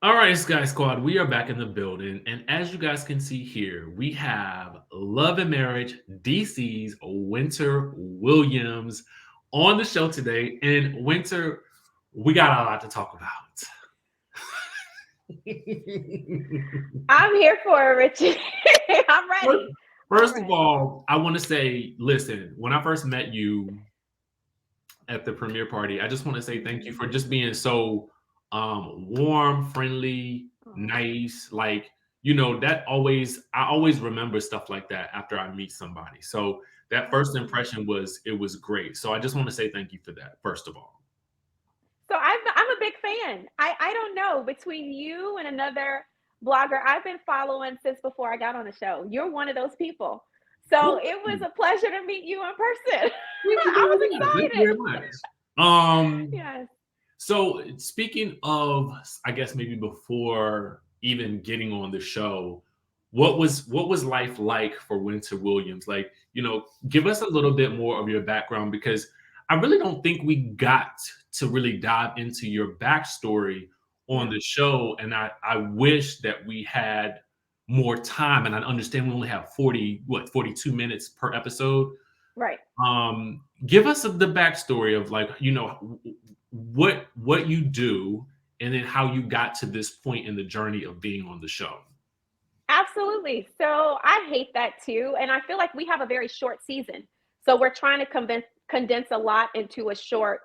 All right, Sky Squad, we are back in the building. And as you guys can see here, we have Love and Marriage DC's Winter Williams on the show today. And Winter, we got a lot to talk about. I'm here for it, Richie. I'm First ready. I'm first of ready. all, I want to say, listen, when I first met you at the premiere party, I just want to say thank you Mhm. for just being so warm, friendly, Oh, nice. Like, you know, that always, I always remember stuff like that after I meet somebody. So that first oh. impression was, it was great. So I just want to say thank you for that, first of all. So I'm a big fan. I don't know, between you and another blogger I've been following since before I got on the show. You're one of those people. So Well, it was a pleasure to meet you in person. thank you I very was much. Thank you excited. very much. Um, Yes. So speaking of, I guess maybe before even getting on the show, what was life like for Winter Williams? Like, you know, give us a little bit more of your background because I really don't think we got to really dive into your backstory on No. the show. And I wish that we had more time. And I understand we only have 42 minutes per episode. Right. Give us the backstory of, like, you know, what you do and then how you got to this point in the journey of being on the show. Absolutely. So I hate that too. And I feel like we have a very short season. So we're trying to condense a lot into a short,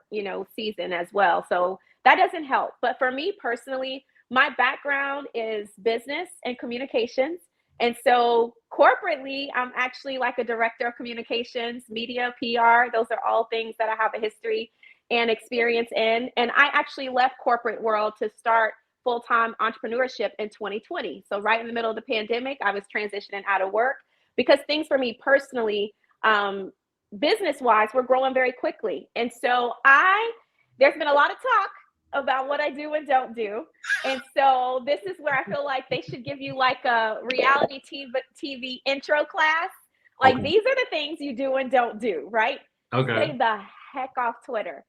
season as well. So that doesn't help. But for me personally, my background is business and communications. And so corporately, I'm actually like a director of communications, media, PR. Those are all things that I have a history and experience in. And I actually left corporate world to start full-time entrepreneurship in 2020. So right in the middle of the pandemic, I was transitioning out of work because things for me personally, business-wise, were growing very quickly. And so there's been a lot of talk about what I do and don't do. And so this is where I feel like they should give you like a reality TV intro class. Like, Okay. these are the things you do and don't do, right? Okay. Stay the heck off Twitter.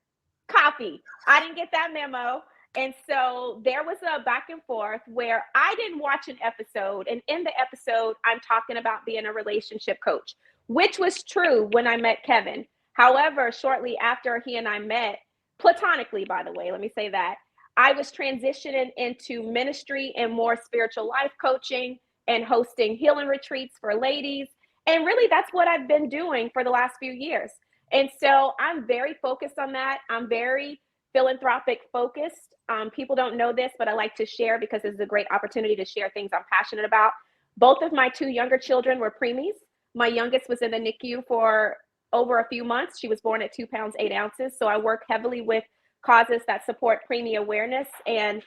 Copy. I didn't get that memo. And so there was a back and forth where I didn't watch an episode. And in the episode, I'm talking about being a relationship coach, which was true when I met Kevin. However, shortly after he and I met, platonically, by the way, let me say that, I was transitioning into ministry and more spiritual life coaching and hosting healing retreats for ladies. And really, that's what I've been doing for the last few years. And so I'm very focused on that. I'm very philanthropic focused. People don't know this, but I like to share because it's a great opportunity to share things I'm passionate about. Both of my two younger children were preemies. My youngest was in the NICU for over a few months. She was born at 2 pounds, 8 ounces. So I work heavily with causes that support preemie awareness and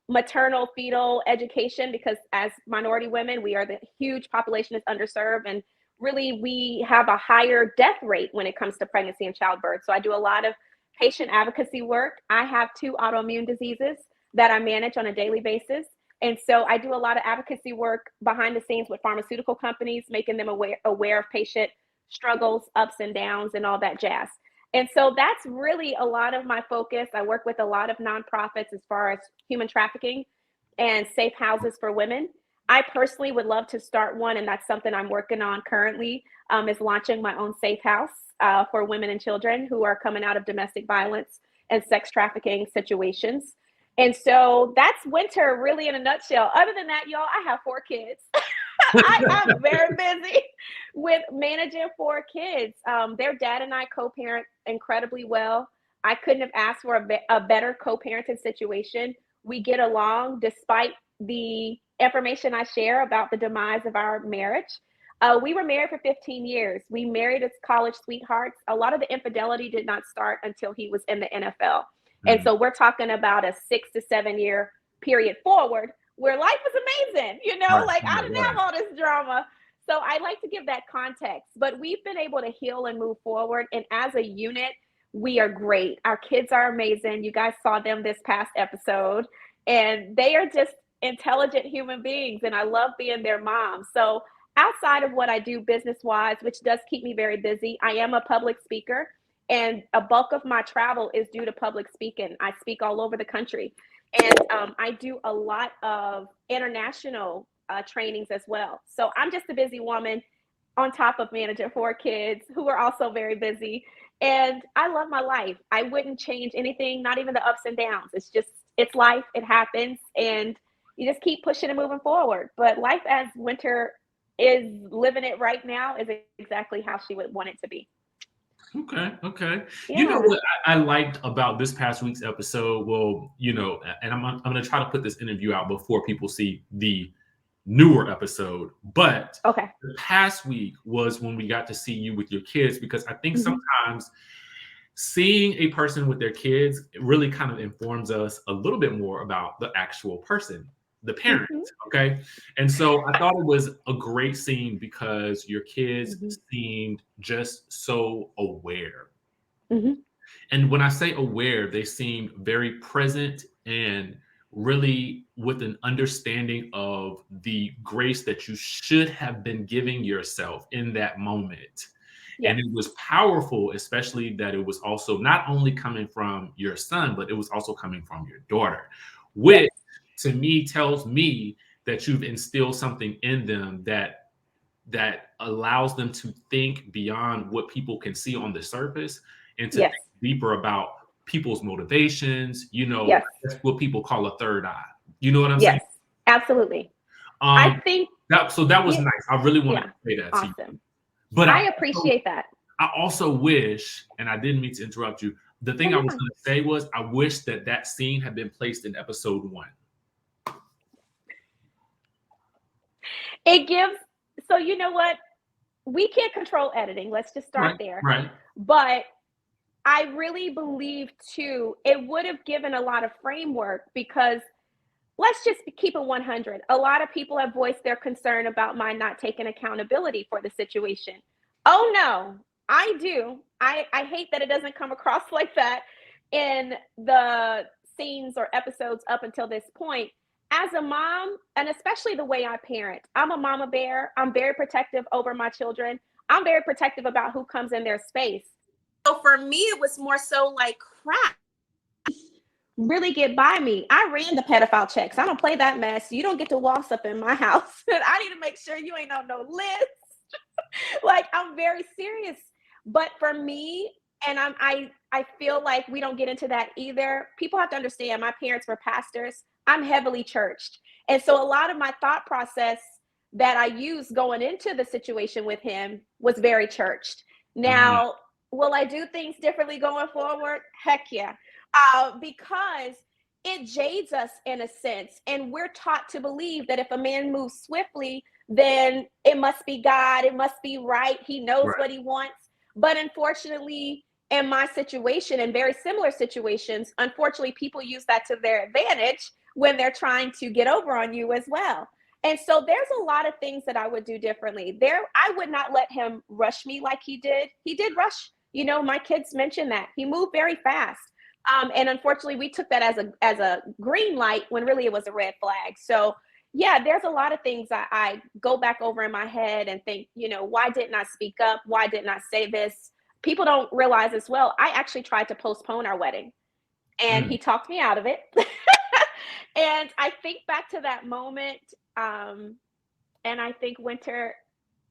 maternal fetal education because as minority women, we are the huge population is underserved, and really we have a higher death rate when it comes to pregnancy and childbirth. So I do a lot of patient advocacy work. I have two autoimmune diseases that I manage on a daily basis. And so I do a lot of advocacy work behind the scenes with pharmaceutical companies, making them aware of patient struggles, ups and downs, and all that jazz. And so that's really a lot of my focus. I work with a lot of nonprofits as far as human trafficking and safe houses for women. I personally would love to start one, and that's something I'm working on currently, is launching my own safe house for women and children who are coming out of domestic violence and sex trafficking situations. And so that's winter really in a nutshell. Other than that, y'all, I have 4 kids. I'm very busy with managing 4 kids. Their dad and I co-parent incredibly well. I couldn't have asked for a better co-parenting situation. We get along despite the information I share about the demise of our marriage. We were married for 15 years. We married as college sweethearts. A lot of the infidelity did not start until he was in the NFL. And Mm. so we're talking about a 6 to 7 year period forward where life was amazing, Right, like I right, didn't have right. all this drama. So I like to give that context, but we've been able to heal and move forward. And as a unit, we are great. Our kids are amazing. You guys saw them this past episode, and they are just intelligent human beings. And I love being their mom. So outside of what I do business wise, which does keep me very busy, I am a public speaker. And a bulk of my travel is due to public speaking. I speak all over the country. And I do a lot of international trainings as well. So I'm just a busy woman on top of managing 4 kids who are also very busy. And I love my life. I wouldn't change anything, not even the ups and downs. It's just, it's life, it happens. And you just keep pushing and moving forward. But life as Winter is living it right now is exactly how she would want it to be. Okay. You know Yeah. what I liked about this past week's episode? Well, and I'm going to try to put this interview out before people see the newer episode. But Okay. the past week was when we got to see you with your kids, because I think Mm-hmm. sometimes seeing a person with their kids really kind of informs us a little bit more about the actual person, the parent. Mm-hmm. Okay. And so I thought it was a great scene because your kids Mm-hmm. seemed just so aware. Mm-hmm. And when I say aware, they seem very present and really with an understanding of the grace that you should have been giving yourself in that moment. And Yes. it was powerful, especially that it was also not only coming from your son, but it was also coming from your daughter, Yes. which to me tells me that you've instilled something in them that allows them to think beyond what people can see on the surface and to think Yes. deeper about people's motivations. Yes. That's what people call a third eye. You know what I'm saying? Yes. Absolutely. I Um, think, that was yeah, nice. I really wanted yeah. to say that to you. Awesome. But I appreciate that. I also wish, and I didn't mean to interrupt you. The Oh, thing I you're was fine. going to say was, I wish that scene had been placed in episode 1. It gives, so you know what? We can't control editing. Let's just start Right, there. right, But I really believe too, it would have given a lot of framework because let's just keep it 100. A lot of people have voiced their concern about my not taking accountability for the situation. Oh no, I do. I hate that it doesn't come across like that in the scenes or episodes up until this point. As a mom, and especially the way I parent, I'm a mama bear. I'm very protective over my children. I'm very protective about who comes in their space. So for me, it was more so like, crap, really get by me. I ran the pedophile checks. I don't play that mess. You don't get to waltz up in my house. I need to make sure you ain't on no list. Like, I'm very serious. But for me, and I feel like we don't get into that either. People have to understand my parents were pastors. I'm heavily churched. And so a lot of my thought process that I used going into the situation with him was very churched. mm, Now, will I do things differently going forward? Heck yeah. Because it jades us in a sense. And we're taught to believe that if a man moves swiftly, then it must be God, it must be right. He knows right. what he wants. But unfortunately, in my situation and very similar situations, unfortunately, people use that to their advantage when they're trying to get over on you as well. And so there's a lot of things that I would do differently. I would not let him rush me like he did. He did rush, my kids mentioned that. He moved very fast. And unfortunately, we took that as a green light when really it was a red flag. So yeah, there's a lot of things I go back over in my head and think, why didn't I speak up? Why didn't I say this? People don't realize as well, I actually tried to postpone our wedding and Mm. he talked me out of it. And I think back to that moment, and I think, Winter,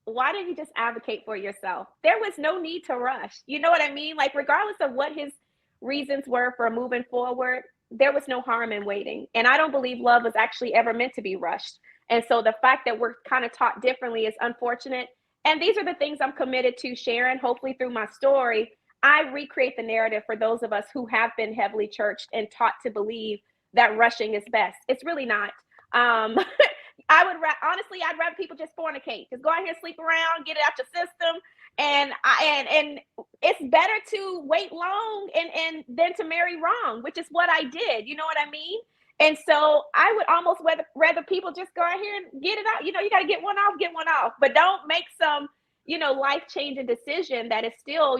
why didn't you just advocate for yourself? There was no need to rush. You know what I mean? Like, regardless of what his reasons were for moving forward, there was no harm in waiting. And I don't believe love was actually ever meant to be rushed. And so the fact that we're kind of taught differently is unfortunate. And these are the things I'm committed to sharing, hopefully through my story. I recreate the narrative for those of us who have been heavily churched and taught to believe that rushing is best. It's really not. Um, honestly, I'd rather people just fornicate, just go out here, sleep around, get it out your system, and it's better to wait long and than to marry wrong, which is what I did. You know what I mean? And so I would almost rather people just go out here and get it out. You got to get one off, but don't make some life changing decision that is still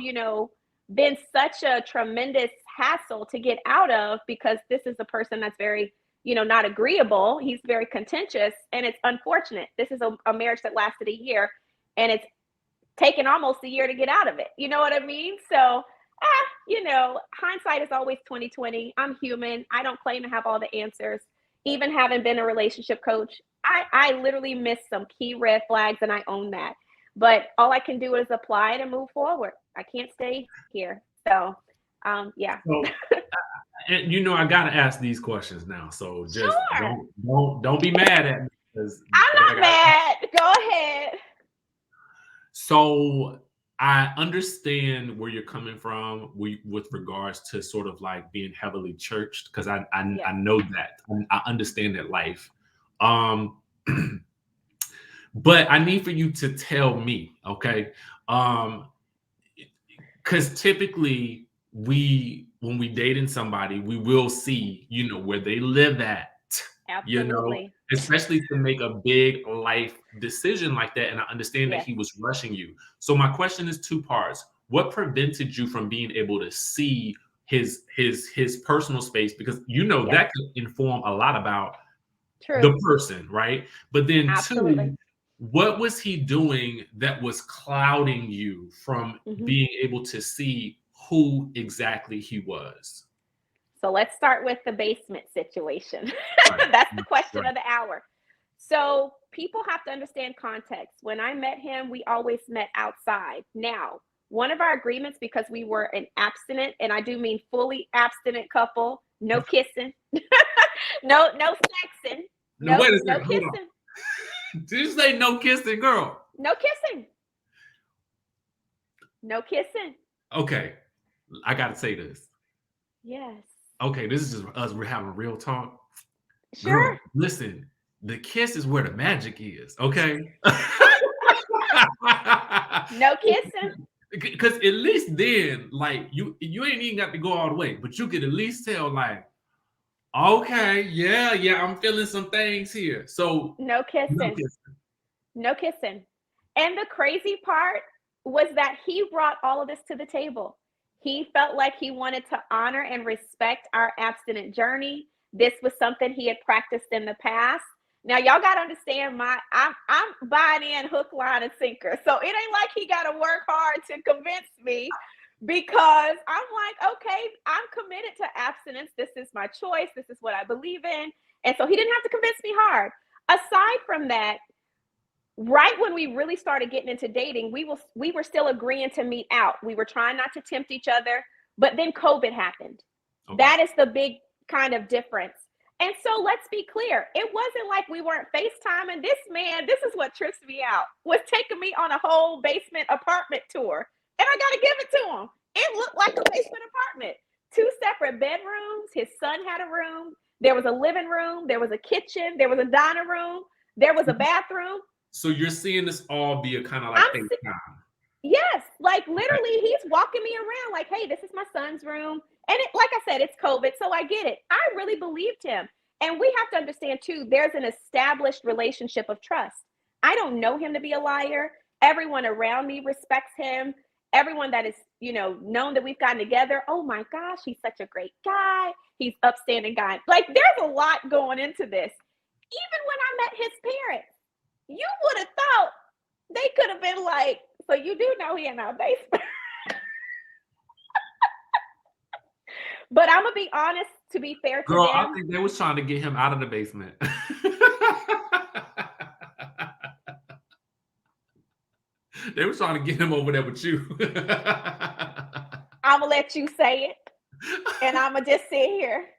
been such a tremendous hassle to get out of, because this is a person that's very not agreeable. He's very contentious, and it's unfortunate. This is a marriage that lasted a year, and it's taken almost a year to get out of it. You know what I mean? So hindsight is always 2020. I'm human. I don't claim to have all the answers. Even having been a relationship coach, I literally missed some key red flags, and I own that. But all I can do is apply it and move forward. I can't stay here. So, yeah. So, and I gotta ask these questions now. So just Sure. don't be mad at me because I'm not mad. Go ahead. So I understand where you're coming from with regards to sort of like being heavily churched because I Yes. know that I understand that life. Um, but I need for you to tell me, okay? Because typically when we dating somebody, we will see, where they live at, Absolutely. especially to make a big life decision like that. And I understand that Yes. he was rushing you. So my question is two parts. What prevented you from being able to see his personal space? Because Yes. that could inform a lot about True. the person, right? But then Absolutely. two, what was he doing that was clouding you from being able to see who exactly he was? So let's start with the basement situation. Right. That's the question Right. of the hour. So people have to understand context. When I met him, we always met outside. Now, one of our agreements, because we were an abstinent, and I do mean fully abstinent couple, no kissing, no sexing, No, wait a no second. Hold kissing, on. Did you say no kissing, girl? no kissing, no kissing. Okay. I got to say this. Yes. Okay. This is just us. We're having real talk. Girl, Sure. listen. The kiss is where the magic is. Okay. No kissing. Because at least then, like you ain't even got to go all the way, but you could at least tell, like, okay, yeah, I'm feeling some things here. So No no kissing. kissing. No kissing. And the crazy part was that he brought all of this to the table. He felt like he wanted to honor and respect our abstinent journey. This was something he had practiced in the past. Now y'all got to understand I'm buying in hook, line, and sinker. So it ain't like he got to work hard to convince me, because I'm like, okay, I'm committed to abstinence. This is my choice. This is what I believe in. And so he didn't have to convince me hard. Aside from that, right when we really started getting into dating, we were still agreeing to meet out. We were trying not to tempt each other, but then COVID happened. Okay. That is the big kind of difference. And so let's be clear, it wasn't like we weren't FaceTiming. This man, this is what trips me out, was taking me on a whole basement apartment tour. And I got to give it to him. It looked like a basement apartment. 2 separate bedrooms. His son had a room. There was a living room. There was a kitchen. There was a dining room. There was a bathroom. So you're seeing this all be a kind of like FaceTime. Yes, like literally, he's walking me around like, hey, this is my son's room. And like I said, it's COVID, so I get it. I really believed him. And we have to understand too, there's an established relationship of trust. I don't know him to be a liar. Everyone around me respects him. Everyone that is, known that we've gotten together. Oh my gosh, he's such a great guy. He's upstanding guy. Like, there's a lot going into this. Even when I met his parents, you would have thought they could have been like, so you do know he in our basement. But I'm gonna be honest, to be fair to Girl, them. I think they was trying to get him out of the basement. They were trying to get him over there with you. I'm gonna let you say it, and I'm gonna just sit here.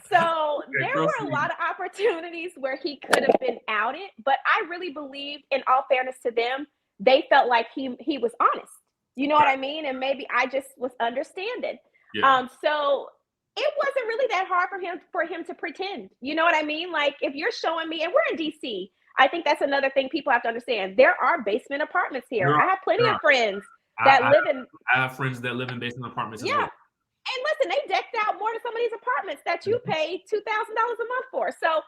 So there were a lot of opportunities where he could have been outed, but I really believe, in all fairness to them, they felt like he was honest. You know what I mean? And maybe I just was understanding. Yeah. So it wasn't really that hard for him to pretend. You know what I mean? Like, if you're showing me, and we're in DC, I think that's another thing people have to understand. There are basement apartments here. I have plenty of friends that live in. I have friends that live in basement apartments as well. And listen, they decked out more than some of these apartments that you pay $2,000 a month for. So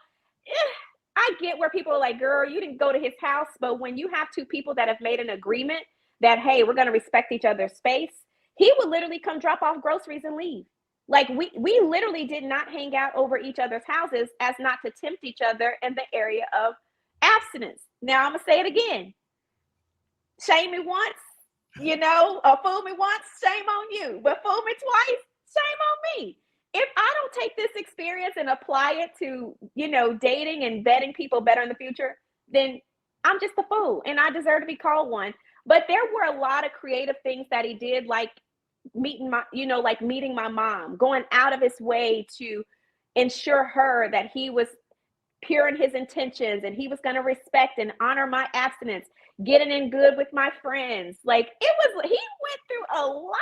I get where people are like, girl, you didn't go to his house. But when you have two people that have made an agreement that, hey, we're going to respect each other's space, he would literally come drop off groceries and leave. Like, we literally did not hang out over each other's houses as not to tempt each other in the area of abstinence. Now, I'm going to say it again. Shame me once, Fool me once, shame on you. But fool me twice, shame on me. If I don't take this experience and apply it to, dating and vetting people better in the future, then I'm just a fool and I deserve to be called one. But there were a lot of creative things that he did, like meeting my mom, going out of his way to ensure her that he was pure in his intentions and he was going to respect and honor my abstinence, getting in good with my friends. Like he went through a lot.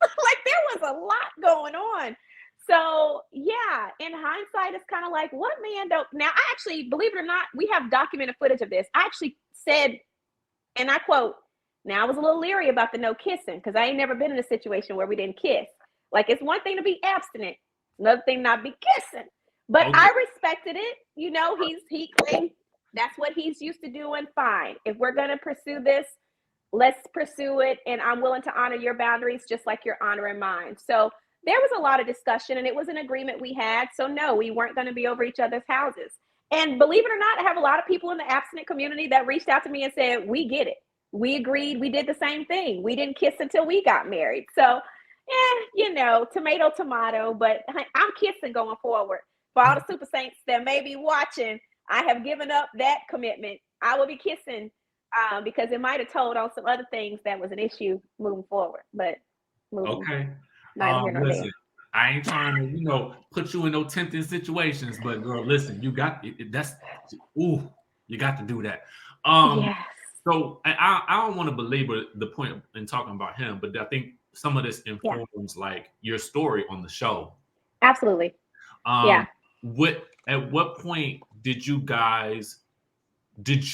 Like there was a lot going on. So yeah, in hindsight, it's kind of like, what man don't. Now I actually, believe it or not, we have documented footage of this. I actually said, and I quote, now I was a little leery about the no kissing because I ain't never been in a situation where we didn't kiss. Like it's one thing to be abstinent, another thing not be kissing. But Okay. I respected it. He claimed that's what he's used to doing. Fine. If we're gonna pursue this, let's pursue it. And I'm willing to honor your boundaries just like you're honoring mine. So there was a lot of discussion and it was an agreement we had. So no, we weren't going to be over each other's houses. And believe it or not, I have a lot of people in the abstinent community that reached out to me and said, we get it. We agreed. We did the same thing. We didn't kiss until we got married. So, tomato, tomato, but I'm kissing going forward. For all the super saints that may be watching, I have given up that commitment. I will be kissing because it might have told on some other things that was an issue moving forward. But Okay. neither here nor Listen, there. I ain't trying to, put you in no tempting situations, but girl, listen, you got you got to do that. Yes. So I don't want to belabor the point in talking about him, but I think some of this informs like your story on the show. Absolutely. At what point did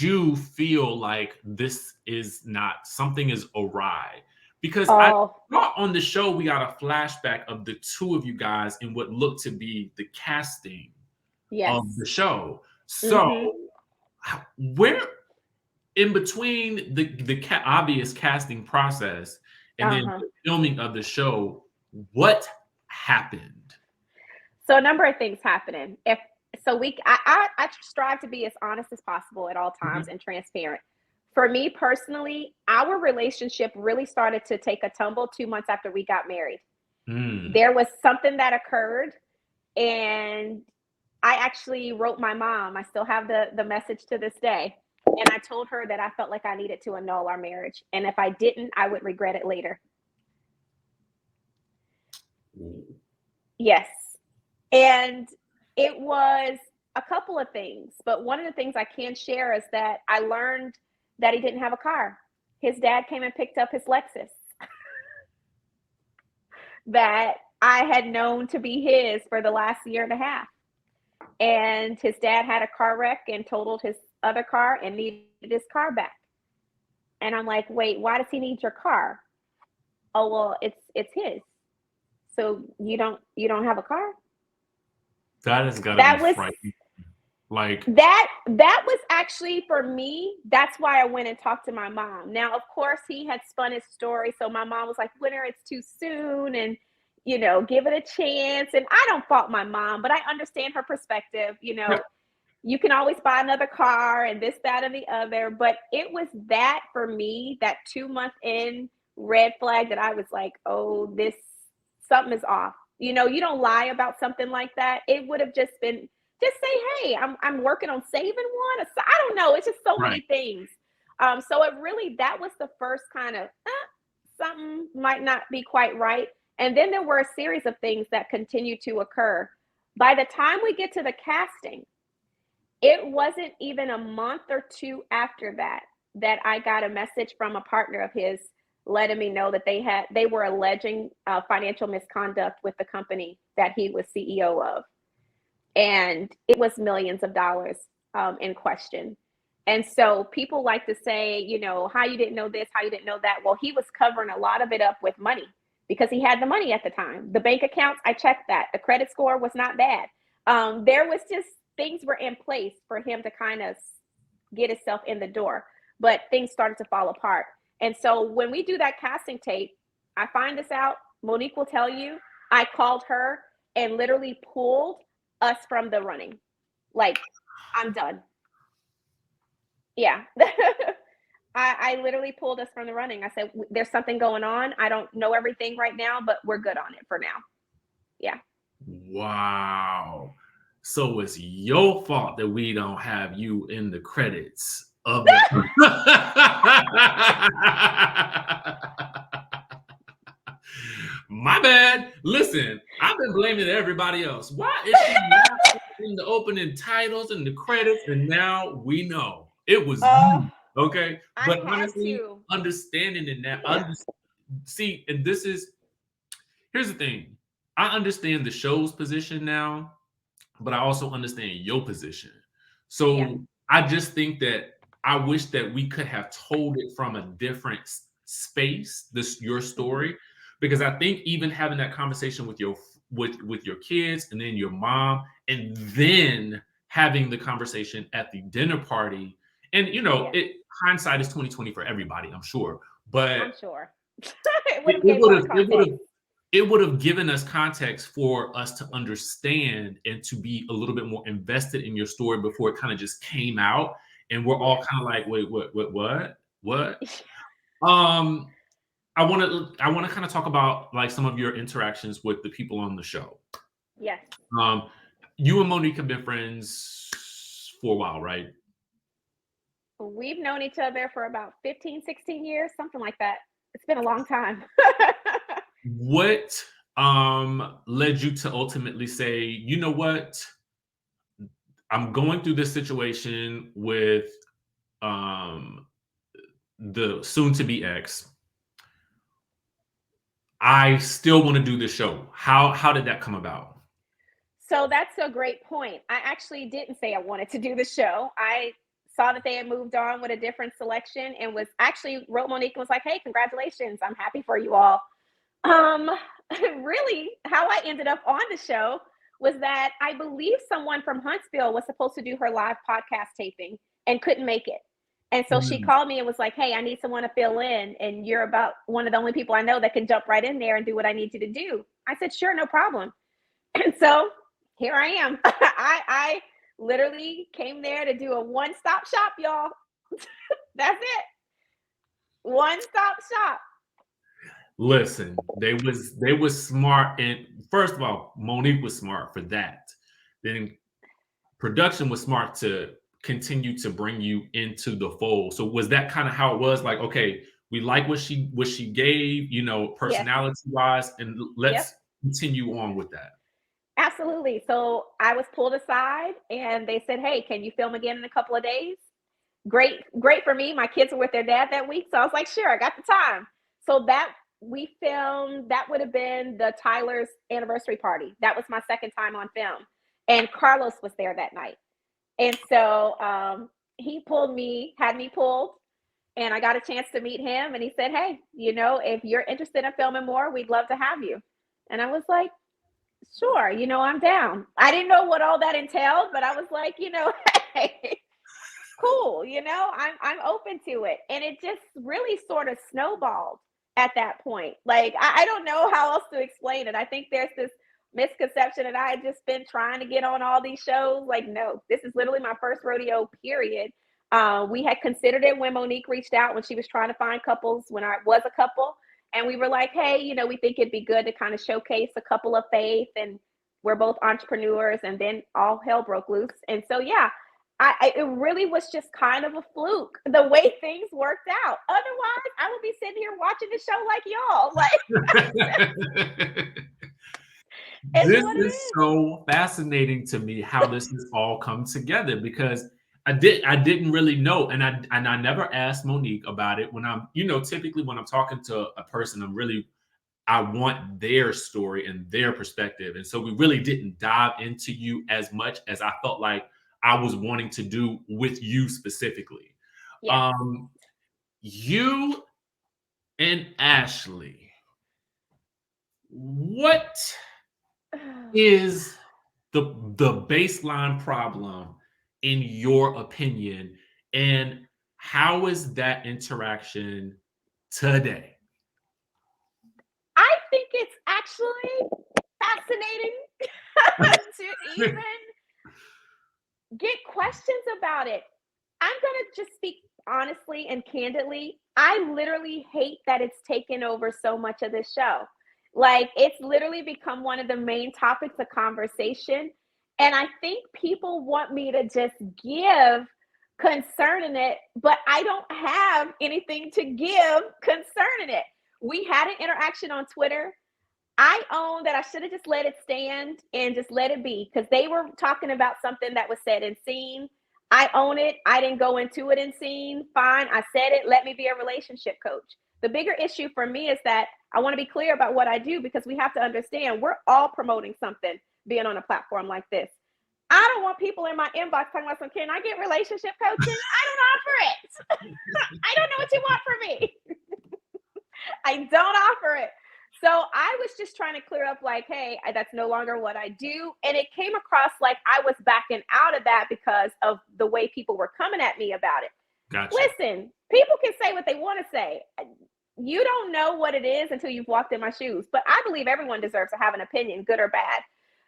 you feel like this is not something is awry? Because I thought on the show we got a flashback of the two of you guys in what looked to be the casting of the show. So where in between the obvious casting process and then the filming of the show, what happened? So a number of things happening. I strive to be as honest as possible at all times and transparent. For me personally, our relationship really started to take a tumble 2 months after we got married. There was something that occurred, and I actually wrote my mom. I still have the message to this day. And I told her that I felt like I needed to annul our marriage. And if I didn't, I would regret it later. Yes. And it was a couple of things. But one of the things I can share is that I learned that he didn't have a car. His dad came and picked up his Lexus that I had known to be his for the last year and a half. And his dad had a car wreck and totaled his other car and needed his car back. And I'm like, wait, why does he need your car? Oh, well, it's his. So you don't have a car? That has got to be frightening. Like that was actually, for me, that's why I went and talked to my mom. Now, of course, he had spun his story. So my mom was like, winter, it's too soon. And, give it a chance. And I don't fault my mom, but I understand her perspective. You can always buy another car and this, that, and the other. But it was that for me, that 2 month in red flag that I was like, oh, something is off. You don't lie about something like that. It would have just been, just say, hey, I'm working on saving one. I don't know. It's just so many things. So it really, that was the first kind of something might not be quite right. And then there were a series of things that continued to occur. By the time we get to the casting, it wasn't even a month or two after that I got a message from a partner of his letting me know that they were alleging financial misconduct with the company that he was CEO of. And it was millions of dollars in question. And so people like to say, how you didn't know this, how you didn't know that. Well, he was covering a lot of it up with money because he had the money at the time. The bank accounts, I checked that. The credit score was not bad. There was just things were in place for him to kind of get himself in the door. But things started to fall apart. And so when we do that casting tape, I find this out. Monique will tell you, I called her and literally pulled us from the running. Like, I'm done. Yeah. I literally pulled us from the running. I said, there's something going on. I don't know everything right now, but we're good on it for now. Yeah. Wow. So it's your fault that we don't have you in the credits of the. My bad. Listen, I've been blaming everybody else. Why is she not in the opening titles and the credits? And now we know it was Oh, you. Okay. I But had honestly, to. understanding in that, see, and this is here's the thing. I understand the show's position now, but I also understand your position. Yeah. So I just think that I wish that we could have told it from a different space, this your Mm-hmm. story, because I think even having that conversation with your kids and then your mom, and then having the conversation at the dinner party, and Yeah. it hindsight is 2020 for everybody, I'm sure, I'm but sure. It would have gave a would lot have of context. it would have given us context for us to understand and to be a little bit more invested in your story before it kind of just came out and we're all Yes. kind of like, wait, what? Um, I want to kind of talk about like some of your interactions with the people on the show. Yes. Um, you and Monique have been friends for a while, right? We've known each other for about 15, 16 years, something like that. It's been a long time. What led you to ultimately say, you know what? I'm going through this situation with um the soon to be ex. I still want to do this show. How did that come about? So that's a great point. I actually didn't say I wanted to do the show. I saw that they had moved on with a different selection and was actually wrote Monique and was like, "Hey, congratulations. I'm happy for you all." Um, really, how I ended up on the show was that I believe someone from Huntsville was supposed to do her live podcast taping and couldn't make it. And so she Mm, called me and was like, "Hey, I need someone to fill in, and you're about one of the only people I know that can jump right in there and do what I need you to do." I said, "Sure, no problem." And so here I am. I literally came there to do a one stop shop, y'all. That's it. One stop shop. listen, they was smart, and first of all, Monique was smart for that. Then production was smart to continue to bring you into the fold. So was that kind of how it was? Like, okay, we like what she gave, Yes. personality wise, and Yep. let's continue on with that. Absolutely. So I was pulled aside and they said, "Hey, can you film again in a couple of days?" Great, great for me. My kids were with their dad that week. So I was like, "Sure, I got the time." So that we filmed, that would have been the Tyler's anniversary party. That was my second time on film. And Carlos was there that night. And so he pulled me, had me pulled, and I got a chance to meet him. And he said, "Hey, if you're interested in filming more, we'd love to have you." And I was like, "Sure, I'm down." I didn't know what all that entailed, but I was like, hey, cool, I'm open to it. And it just really sort of snowballed at that point. Like I don't know how else to explain it. I think there's this misconception that I had just been trying to get on all these shows. Like, no, this is literally my first rodeo, period. We had considered it when Monique reached out when she was trying to find couples when I was a couple. And we were like, "Hey, we think it'd be good to kind of showcase a couple of faith, and we're both entrepreneurs." And then all hell broke loose. And so, yeah, it really was just kind of a fluke the way things worked out. Otherwise, I would be sitting here watching the show like y'all. Like, it's This what it is is. so fascinating to me how this has all come together because I didn't really know, and I never asked Monique about it when I'm typically when I'm talking to a person I want their story and their perspective, and so we really didn't dive into you as much as I felt like I was wanting to do with you specifically. Yes. Um, you and Ashley, what is the baseline problem in your opinion, and how is that interaction today? I think it's actually fascinating to even get questions about it. I'm going to just speak honestly and candidly, I literally hate that it's taken over so much of this show. Like, it's literally become one of the main topics of conversation. And I think people want me to just give concerning it, but I don't have anything to give concerning it. We had an interaction on Twitter. I own that I should have just let it stand and just let it be, because they were talking about something that was said and seen. I own it. I didn't go into it and seen. Fine. I said it. Let me be a relationship coach. The bigger issue for me is that I want to be clear about what I do, because we have to understand we're all promoting something being on a platform like this. I don't want people in my inbox talking about, can I get relationship coaching? I don't offer it. I don't know what you want from me. I don't offer it. So I was just trying to clear up, like, hey, that's no longer what I do. And it came across like I was backing out of that because of the way people were coming at me about it. Gotcha. Listen, people can say what they want to say. You don't know what it is until you've walked in my shoes. But I believe everyone deserves to have an opinion, good or bad.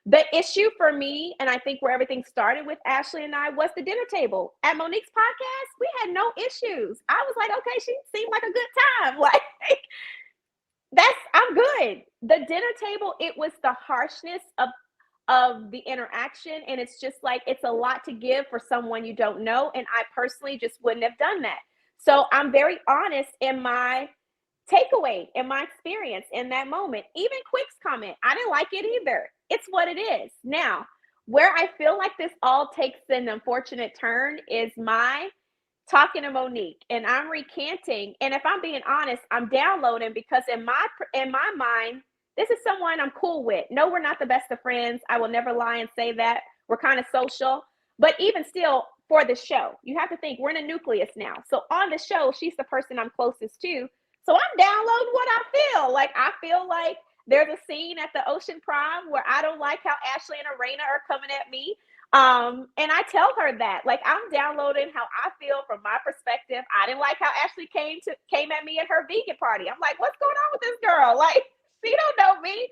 The issue for me, and I think where everything started with Ashley and I, was the dinner table. At Monique's podcast, we had no issues. I was like, okay, she seemed like a good time. Like, I'm good. The dinner table, it was the harshness of the interaction, and it's just like, it's a lot to give for someone you don't know, and I personally just wouldn't have done that. So I'm very honest in my takeaway, in my experience in that moment. Even Quick's comment, I didn't like it either. It's what it is. Now, where I feel like this all takes an unfortunate turn is my talking to Monique, and I'm recanting. And if I'm being honest, I'm downloading, because in my mind, this is someone I'm cool with. No, we're not the best of friends. I will never lie and say that. We're kind of social. But even still, for the show, you have to think we're in a nucleus now. So on the show, she's the person I'm closest to. So I'm downloading what I feel. Like, I feel like there's a scene at the Ocean Prime where I don't like how Ashley and Arena are coming at me. And I tell her that, like, I'm downloading how I feel from my perspective. I didn't like how Ashley came at me at her vegan party. I'm like, what's going on with this girl? Like, she don't know me.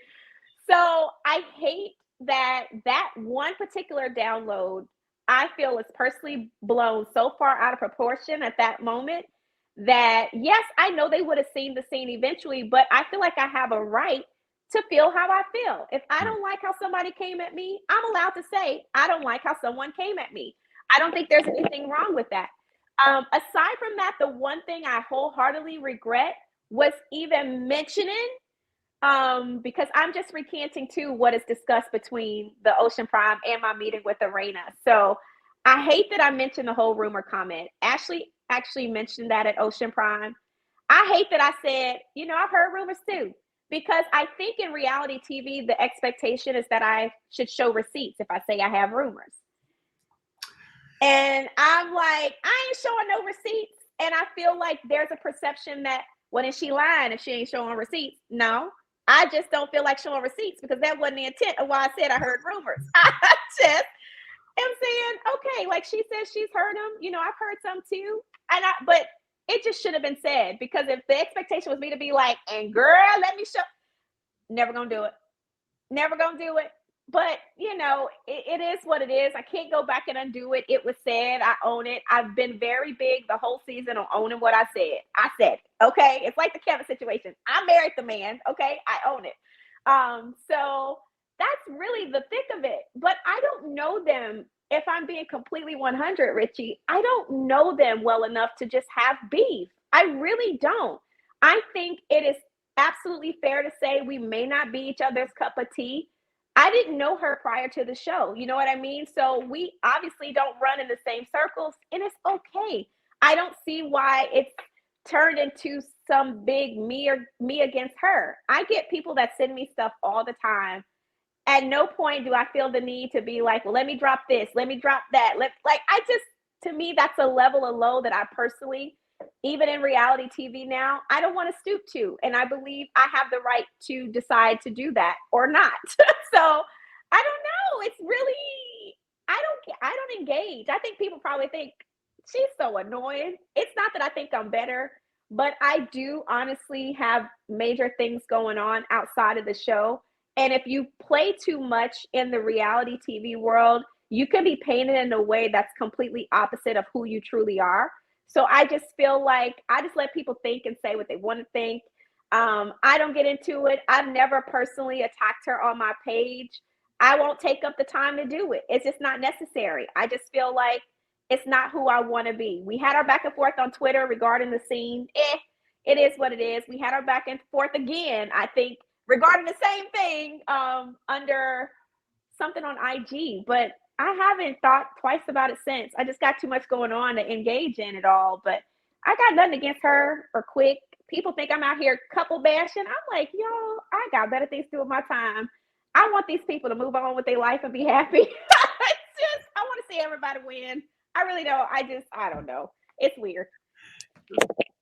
So I hate that one particular download, I feel, is personally blown so far out of proportion at that moment that, yes, I know they would have seen the scene eventually, but I feel like I have a right to feel how I feel. If I don't like how somebody came at me, I'm allowed to say, I don't like how someone came at me. I don't think there's anything wrong with that. Aside from that, the one thing I wholeheartedly regret was even mentioning, because I'm just recanting too what is discussed between the Ocean Prime and my meeting with Arena. So I hate that I mentioned the whole rumor comment. Ashley actually mentioned that at Ocean Prime. I hate that I said, I've heard rumors too, because I think in reality TV, the expectation is that I should show receipts if I say I have rumors. And I'm like, I ain't showing no receipts. And I feel like there's a perception that, well, is she lying if she ain't showing receipts? No, I just don't feel like showing receipts, because that wasn't the intent of why I said I heard rumors. I just am saying, okay, like she says she's heard them. I've heard some too. But it just should have been said, because if the expectation was me to be like, and girl, let me show, never gonna do it. Never gonna do it. But, it is what it is. I can't go back and undo it. It was said. I own it. I've been very big the whole season on owning what I said. I said, okay? It's like the Kevin situation. I married the man, okay? I own it. So that's really the thick of it. But I don't know them. If I'm being completely 100, Richie, I don't know them well enough to just have beef. I really don't. I think it is absolutely fair to say we may not be each other's cup of tea. I didn't know her prior to the show. You know what I mean? So we obviously don't run in the same circles, and it's okay. I don't see why it's turned into some big me against her. I get people that send me stuff all the time. At no point do I feel the need to be like, well, let me drop this, let me drop that. To me, that's a level of low that I personally, even in reality TV now, I don't want to stoop to. And I believe I have the right to decide to do that or not. So I don't know. It's really, I don't engage. I think people probably think she's so annoying. It's not that I think I'm better, but I do honestly have major things going on outside of the show. And if you play too much in the reality TV world, you can be painted in a way that's completely opposite of who you truly are. So I just feel like I just let people think and say what they want to think. I don't get into it. I've never personally attacked her on my page. I won't take up the time to do it. It's just not necessary. I just feel like it's not who I want to be. We had our back and forth on Twitter regarding the scene. It is what it is. We had our back and forth again, I think, regarding the same thing under something on IG, but I haven't thought twice about it since. I just got too much going on to engage in it all. But I got nothing against her or Quick. People think I'm out here couple bashing. I'm like, yo, I got better things to do with my time. I want these people to move on with their life and be happy. It's just, I want to see everybody win. I really don't. I don't know. It's weird.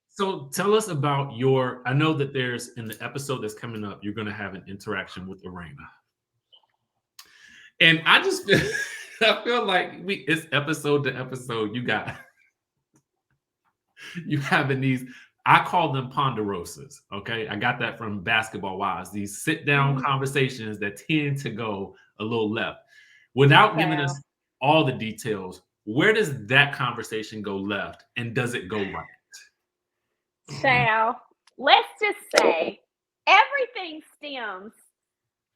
So tell us about I know that there's, in the episode that's coming up, you're going to have an interaction with Arena. And I just I feel like it's episode to episode. You having these, I call them ponderosas. Okay. I got that from Basketball Wives, these sit down conversations that tend to go a little left. Without giving us all the details, where does that conversation go left and does it go right? So let's just say everything stems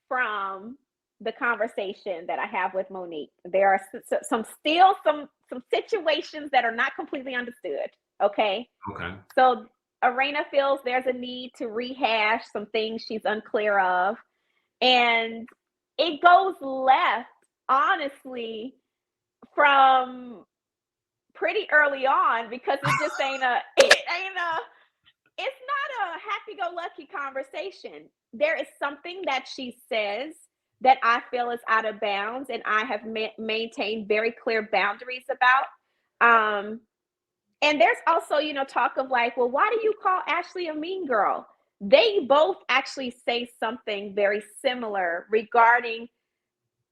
from the conversation that I have with Monique. There are some situations that are not completely understood. Okay. So Arena feels there's a need to rehash some things she's unclear of, and it goes left, honestly, from pretty early on, because it just it's not a happy-go-lucky conversation. There is something that she says that I feel is out of bounds, and I have maintained very clear boundaries about. And there's also, talk of like, well, why do you call Ashley a mean girl? They both actually say something very similar regarding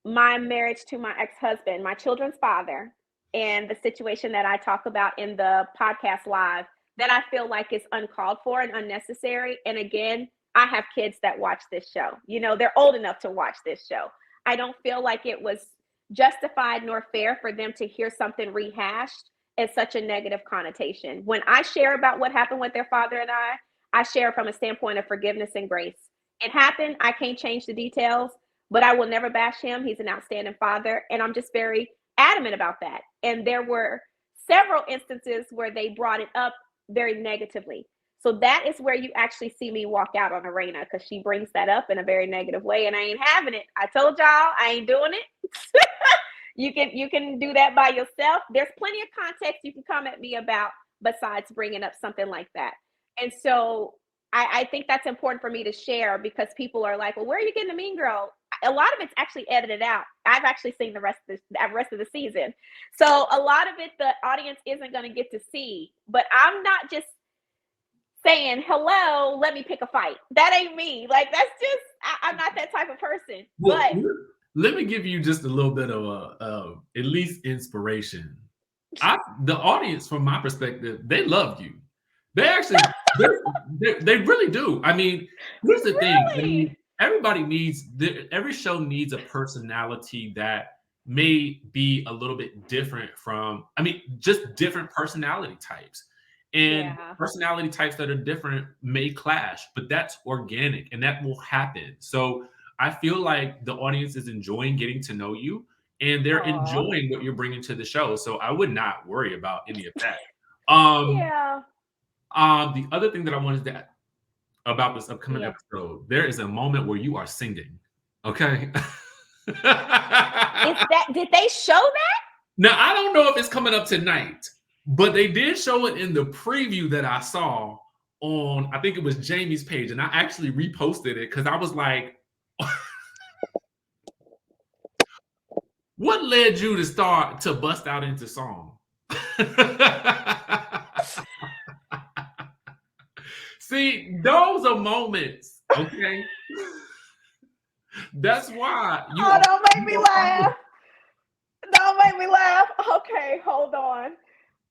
my marriage to my ex-husband, my children's father, and the situation that I talk about in the podcast live that I feel like is uncalled for and unnecessary. And again, I have kids that watch this show. They're old enough to watch this show. I don't feel like it was justified nor fair for them to hear something rehashed as such a negative connotation. When I share about what happened with their father and I share from a standpoint of forgiveness and grace. It happened. I can't change the details, but I will never bash him. He's an outstanding father. And I'm just very adamant about that. And there were several instances where they brought it up very negatively. So that is where you actually see me walk out on Arena, because she brings that up in a very negative way, and I ain't having it. I told y'all I ain't doing it. You can do that by yourself. There's plenty of context you can come at me about besides bringing up something like that. And so I think that's important for me to share, because people are like, well, where are you getting the mean girl? A lot of it's actually edited out. I've actually seen the rest of the season. So a lot of it, the audience isn't going to get to see, but I'm not just saying, hello, let me pick a fight. That ain't me. Like, that's just, I'm not that type of person. Well, but let me give you just a little bit of at least inspiration. The audience, from my perspective, they love you. They actually, they really do. I mean, here's the thing. I mean, every show needs a personality that may be a little bit different from, just different personality types. And personality types that are different may clash, but that's organic and that will happen. So I feel like the audience is enjoying getting to know you, and they're enjoying what you're bringing to the show. So I would not worry about any of that. The other thing that I wanted to about this upcoming episode, there is a moment where you are singing. Okay. Did they show that? Now, I don't know if it's coming up tonight, but they did show it in the preview that I saw on, I think it was Jamie's page, and I actually reposted it because I was like, what led you to start to bust out into song? See, those are moments, okay? That's why. Don't make me laugh. Don't make me laugh. Okay, hold on.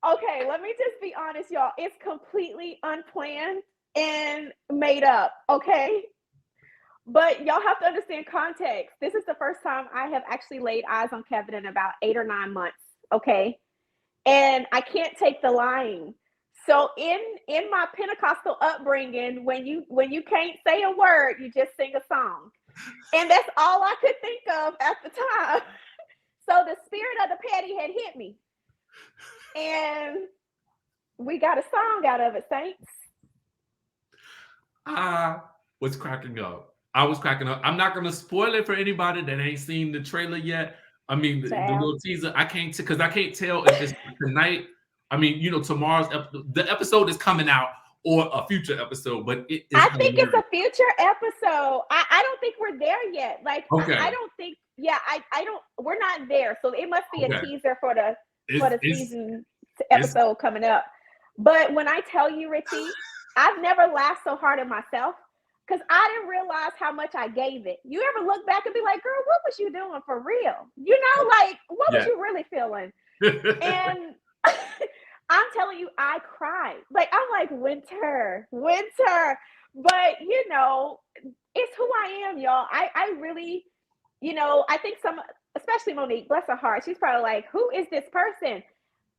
Okay, let me just be honest, y'all. It's completely unplanned and made up, okay? But y'all have to understand context. This is the first time I have actually laid eyes on Kevin in about 8 or 9 months, okay? And I can't take the lying. So in my Pentecostal upbringing, when you can't say a word, you just sing a song. And that's all I could think of at the time. So the spirit of the petty had hit me. And we got a song out of it, Saints. I was cracking up. I was cracking up. I'm not going to spoil it for anybody that ain't seen the trailer yet. I mean, the little teaser, I can't, because I can't tell if it's tonight. I mean, tomorrow's the episode is coming out or a future episode, but it is. I think it's a future episode. I don't think we're there yet. Like, okay. I don't think, I don't, we're not there. So it must be a teaser for the season episode coming up. But when I tell you, Richie, I've never laughed so hard at myself because I didn't realize how much I gave it. You ever look back and be like, girl, what was you doing for real? Like, what was you really feeling? And I'm telling you, I cried. Like, I'm like, winter. But, it's who I am, y'all. I really, I think especially Monique, bless her heart, she's probably like, who is this person?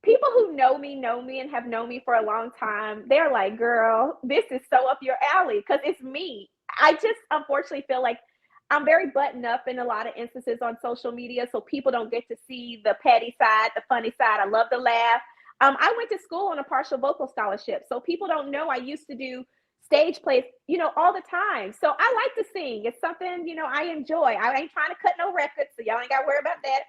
People who know me and have known me for a long time, they're like, girl, this is so up your alley because it's me. I just unfortunately feel like I'm very buttoned up in a lot of instances on social media, so people don't get to see the petty side, the funny side. I love to laugh. I went to school on a partial vocal scholarship, so people don't know I used to do stage plays, all the time. So I like to sing. It's something, I enjoy. I ain't trying to cut no records, so y'all ain't got to worry about that.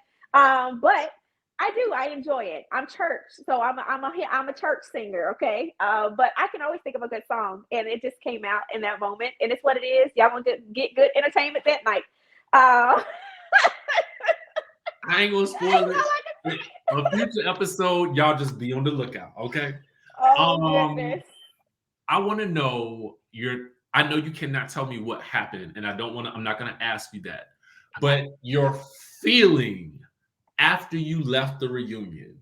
But I enjoy it. I'm church, so I'm a church singer, okay? But I can always think of a good song, and it just came out in that moment, and it's what it is. Y'all want to get good entertainment that night. I ain't gonna spoil it. A future episode, y'all just be on the lookout, okay? Oh, goodness. I want to know I know you cannot tell me what happened, and I'm not gonna ask you that, but your feeling after you left the reunion,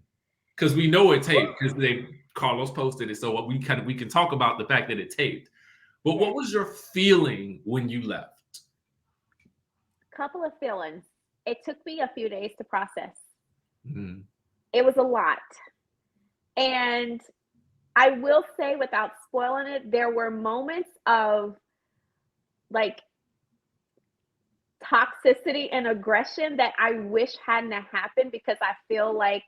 because we know it taped because Carlos posted it, so we can talk about the fact that it taped. But what was your feeling when you left? Couple of feelings. It took me a few days to process. Mm-hmm. It was a lot, and I will say, without spoiling it, there were moments of like toxicity and aggression that I wish hadn't happened because I feel like,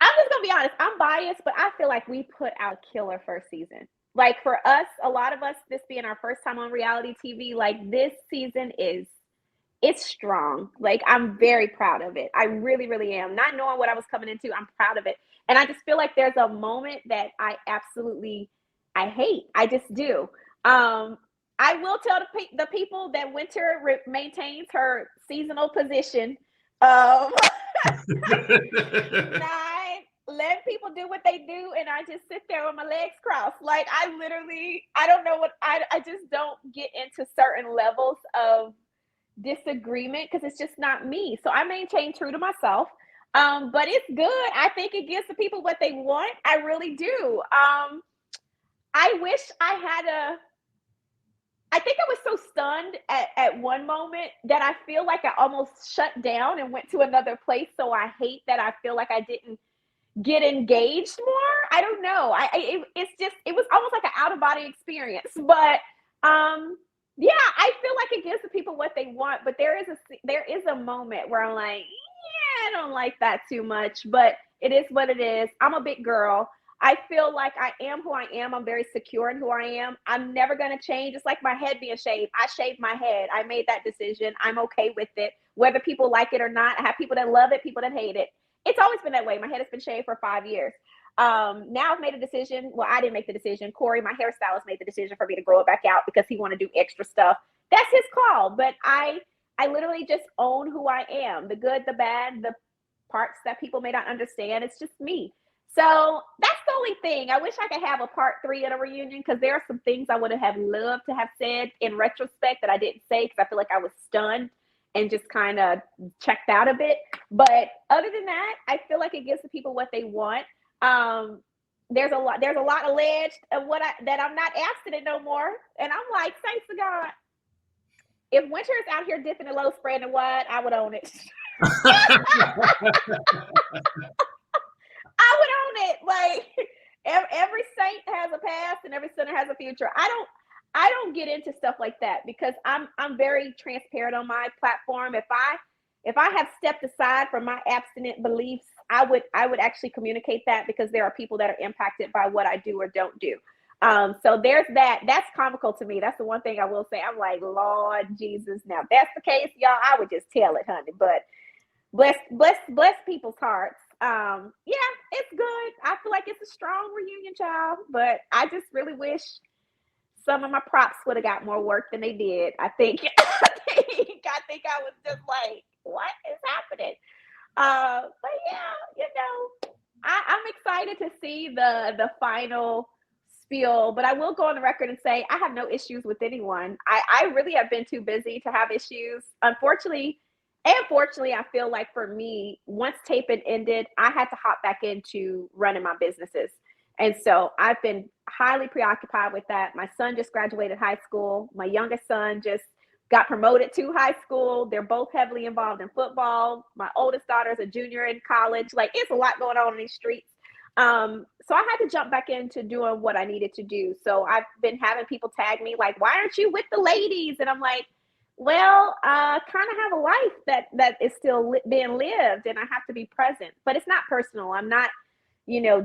I'm just gonna be honest, I'm biased, but I feel like we put out killer first season. Like for us, a lot of us, this being our first time on reality TV, like this season it's strong. Like I'm very proud of it. I really, really am. Not knowing what I was coming into, I'm proud of it. And I just feel like there's a moment that I hate. I just do. I will tell the people that Winter maintains her seasonal position. Not let people do what they do, and I just sit there with my legs crossed. Like I don't know I just don't get into certain levels of disagreement because it's just not me. So I maintain true to myself. But it's good. I think it gives the people what they want. I really do. I wish I think I was so stunned at one moment that I feel like I almost shut down and went to another place. So I hate that I feel like I didn't get engaged more. I don't know. It was almost like an out of body experience. But yeah, I feel like it gives the people what they want. But there is a moment where I'm like, yeah, I don't like that too much. But it is what it is. I'm a big girl. I feel like I am who I am. I'm very secure in who I am. I'm never going to change. It's like my head being shaved. I shaved my head. I made that decision. I'm okay with it, whether people like it or not. I have people that love it, people that hate it. It's always been that way. My head has been shaved for 5 years. Now I've made a decision. Well, I didn't make the decision. Corey, my hairstylist, made the decision for me to grow it back out because he wanted to do extra stuff. That's his call. But I literally just own who I am. The good, the bad, the parts that people may not understand. It's just me. So that's the only thing. I wish I could have a part 3 at a reunion because there are some things I would have loved to have said in retrospect that I didn't say because I feel like I was stunned and just kind of checked out a bit. But other than that, I feel like it gives the people what they want. There's a lot alleged of that I'm not abstinent no more. And I'm like, thanks to God. If Winter is out here dipping the low, spreading the wide, I would own it. I would own own it. Like every saint has a past and every sinner has a future. I don't get into stuff like that because I'm very transparent on my platform. If I have stepped aside from my abstinent beliefs, I would actually communicate that because there are people that are impacted by what I do or don't do. So there's that. That's comical to me. That's the one thing I will say. I'm like, Lord Jesus. Now, if that's the case, y'all, I would just tell it, honey. But bless people's hearts. Yeah, it's good. I feel like it's a strong reunion, child. But I just really wish some of my props would have got more work than they did. I think I was just like, what is happening? But yeah, I'm excited to see the final spiel, but I will go on the record and say I have no issues with anyone. I really have been too busy to have issues. Unfortunately, and fortunately, I feel like for me, once taping ended, I had to hop back into running my businesses. And so I've been highly preoccupied with that. My son just graduated high school. My youngest son just got promoted to high school. They're both heavily involved in football. My oldest daughter is a junior in college. Like, it's a lot going on in these streets. So I had to jump back into doing what I needed to do. So I've been having people tag me like, why aren't you with the ladies? And I'm like, well, kind of have a life that is still being lived and I have to be present, but it's not personal. I'm not,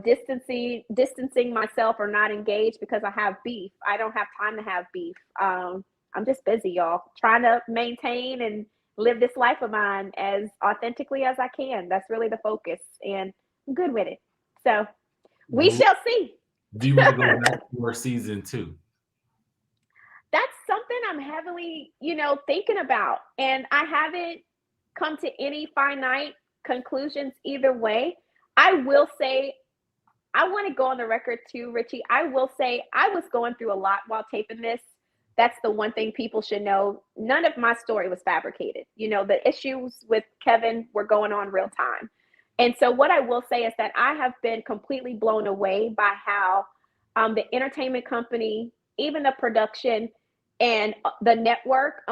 distancing myself or not engaged because I have beef. I don't have time to have beef. I'm just busy, y'all, trying to maintain and live this life of mine as authentically as I can. That's really the focus, and I'm good with it. So we shall see. Do you want to go back for season 2? That's something I'm heavily, thinking about, and I haven't come to any finite conclusions either way. I will say, I want to go on the record too, Richie. I will say I was going through a lot while taping this. That's the one thing people should know. None of my story was fabricated. The issues with Kevin were going on real time. And so what I will say is that I have been completely blown away by how the entertainment company, even the production and the network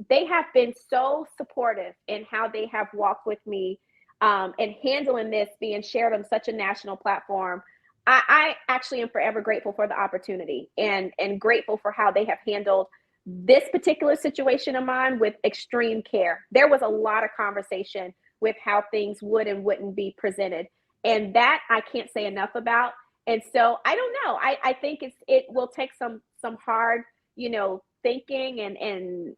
they have been so supportive in how they have walked with me and handling this being shared on such a national platform. I actually am forever grateful for the opportunity and grateful for how they have handled this particular situation of mine with extreme care. There was a lot of conversation with how things would and wouldn't be presented. And that I can't say enough about. And so I don't know. I think it will take some hard, thinking and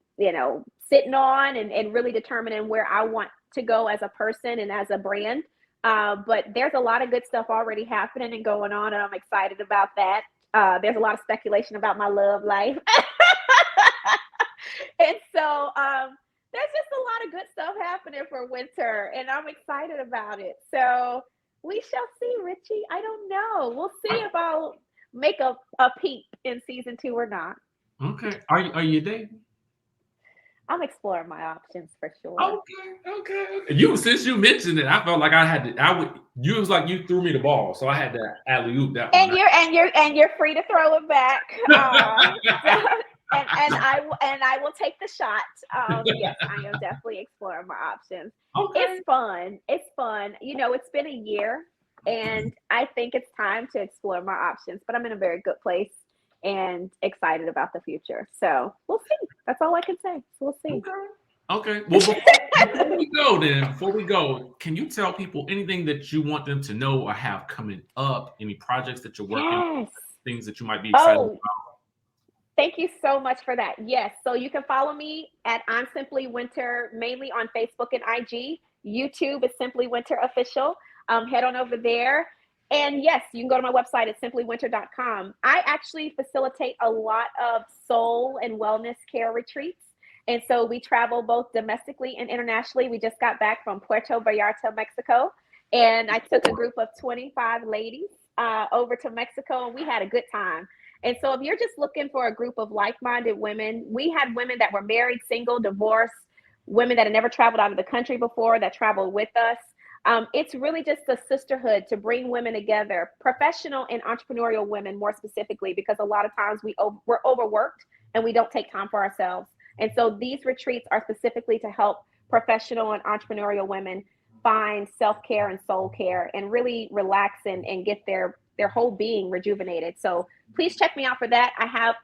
sitting on and really determining where I want to go as a person and as a brand. But there's a lot of good stuff already happening and going on, and I'm excited about that. There's a lot of speculation about my love life. And so there's just a lot of good stuff happening for winter, and I'm excited about it. So we shall see, Richie. I don't know. We'll see if I'll make a peep in season 2 or not. Okay. Are you dating? I'm exploring my options for sure. Okay. Since you mentioned it, I felt like I had to. You was like you threw me the ball, so I had to alley oop that one. And you're free to throw it back. And I will take the shot. Yes, I am definitely exploring my options. Okay. It's fun. It's been a year, and I think it's time to explore my options. But I'm in a very good place and excited about the future. So we'll see. That's all I can say. We'll see. Okay. Well, before we go, can you tell people anything that you want them to know or have coming up? Any projects that you're working on? Things that you might be excited about? Thank you so much for that. Yes. So you can follow me at I'm Simply Winter, mainly on Facebook and IG. YouTube is Simply Winter Official. Head on over there. And yes, you can go to my website at simplywinter.com. I actually facilitate a lot of soul and wellness care retreats. And so we travel both domestically and internationally. We just got back from Puerto Vallarta, Mexico. And I took a group of 25 ladies over to Mexico, and we had a good time. And so if you're just looking for a group of like-minded women, we had women that were married, single, divorced, women that had never traveled out of the country before that traveled with us. It's really just a sisterhood to bring women together, professional and entrepreneurial women more specifically, because a lot of times we're overworked and we don't take time for ourselves. And so these retreats are specifically to help professional and entrepreneurial women find self-care and soul care and really relax and get their whole being rejuvenated. So please check me out for that. I have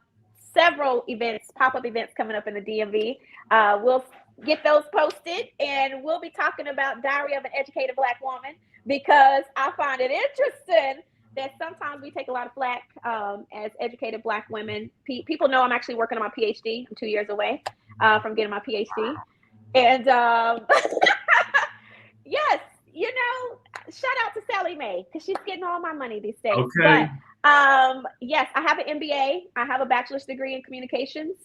several events, pop-up events coming up in the DMV. We'll get those posted, and we'll be talking about Diary of an Educated Black Woman, because I find it interesting that sometimes we take a lot of flack as educated Black women. People know I'm actually working on my PhD. I'm 2 years away from getting my PhD. And yes, you know, shout out to Sally Mae, because she's getting all my money these days. Okay. But yes, I have an MBA. I have a bachelor's degree in communications.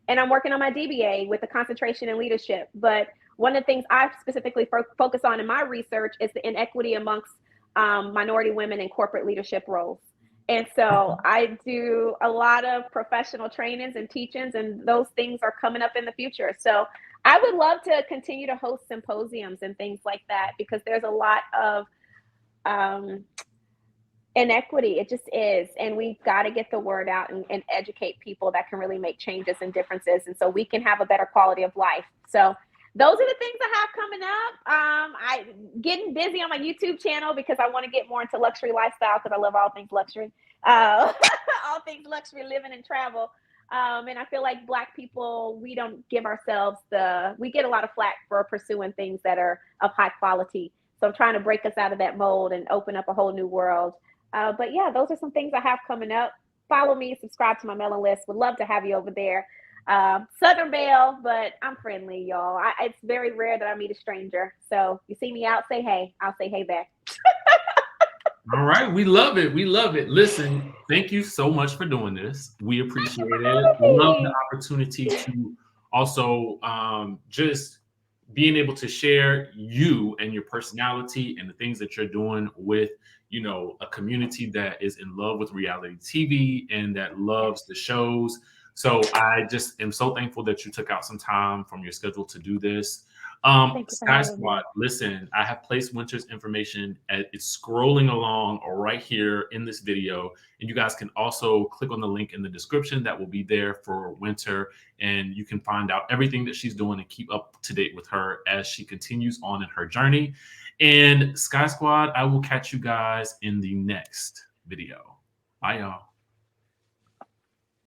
And I'm working on my DBA with a concentration in leadership. But one of the things I specifically focus on in my research is the inequity amongst minority women in corporate leadership roles. And so I do a lot of professional trainings and teachings, and those things are coming up in the future. So I would love to continue to host symposiums and things like that, because there's a lot of inequity. It just is. And we've got to get the word out and educate people that can really make changes and differences. And so we can have a better quality of life. So those are the things I have coming up. I getting busy on my YouTube channel because I want to get more into luxury lifestyle, because I love all things luxury, all things luxury living and travel. And I feel like Black people, we don't give ourselves we get a lot of flack for pursuing things that are of high quality. So I'm trying to break us out of that mold and open up a whole new world. But yeah, those are some things I have coming up. Follow me, subscribe to my mailing list. Would love to have you over there. Southern Belle, but I'm friendly, y'all. It's very rare that I meet a stranger. So you see me out, say hey. I'll say hey back. All right. We love it. We love it. Listen, thank you so much for doing this. We appreciate it. Love the opportunity to also just being able to share you and your personality and the things that you're doing with, you know, a community that is in love with reality TV and that loves the shows. So I just am so thankful that you took out some time from your schedule to do this. Skye Squad, listen, I have placed Winter's information. It's scrolling along right here in this video. And you guys can also click on the link in the description that will be there for Winter. And you can find out everything that she's doing and keep up to date with her as she continues on in her journey. And Skye Squad, I will catch you guys in the next video. Bye, y'all.